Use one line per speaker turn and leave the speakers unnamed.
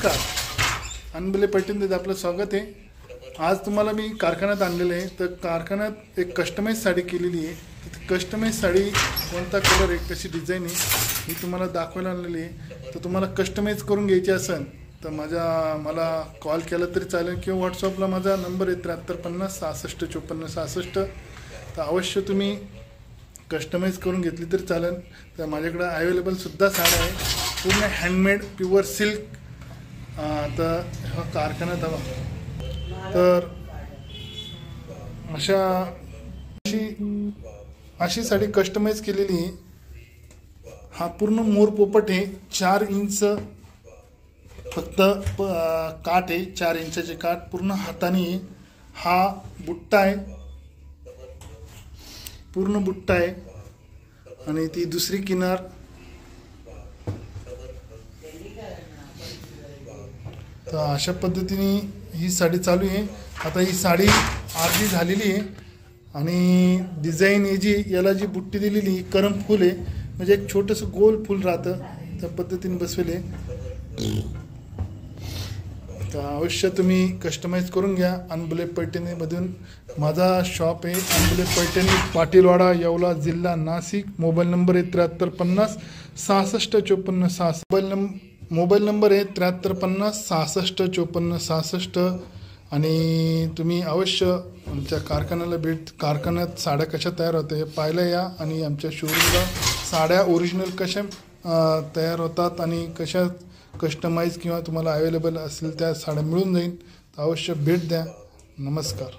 नमस्कार, अनबले पैठणमध्ये आपलं स्वागत आहे। आज तुम्हाला मी कारखान्यात आणलेलं आहे। तर कारखान्यात एक कस्टमाइज साडी केलेली आहे। तर कस्टमाइज साडी कोणता कलर आहे, कशी डिझाईन आहे ही तुम्हाला दाखवायला आणलेली आहे। तर तुम्हाला कस्टमाइज करून घ्यायची असेल तर मला कॉल केला तरी चालेल किंवा व्हॉट्सअपला माझा नंबर आहे 7350 66 54 66। तर अवश्य तुम्ही कस्टमाइज करून घेतली तरी चालेल। तर माझ्याकडे अवेलेबल सुद्धा साड्या आहे, पूर्ण हँडमेड प्युअर सिल्क। तर हा कारखान्यात हवा तर अशी साडी कस्टमाइज केलेली आहे। हा पूर्ण मोर पोपट आहे, 4 इंच फक्त काठ आहे, 4 इंचाचे काठ पूर्ण हाताने आहे। हा बुट्टा आहे, पूर्ण बुट्टा आहे आणि ती दुसरी किनार। तर अशा पद्धतीने ही साडी चालू आहे। आता ही साडी अर्धी झालेली आहे आणि डिझाईन याला जी बुट्टी दिलेली करम फूल आहे, म्हणजे एक छोटंसं गोल फूल राहतं त्या पद्धतीने बसवले। तर अवश्य तुम्ही कस्टमाइज करून घ्या अनबले पैठणीमधून। माझा शॉप आहे अनबले पैठणी, पाटीलवाडा, येवला, जिल्हा नाशिक। मोबाईल नंबर आहे 7350 66 54 66। मोबाईल नंबर आहे 7350 66 54 66। आणि तुम्ही अवश्य आमच्या कारखान्यात साड्या कशा तयार होते हे पाहायला या आणि आमच्या शोरूमला साड्या ओरिजिनल कशा तयार होतात आणि कशा कस्टमाइज किंवा तुम्हाला अवेलेबल असेल त्या साड्या मिळून जाईल। तर अवश्य भेट द्या। नमस्कार।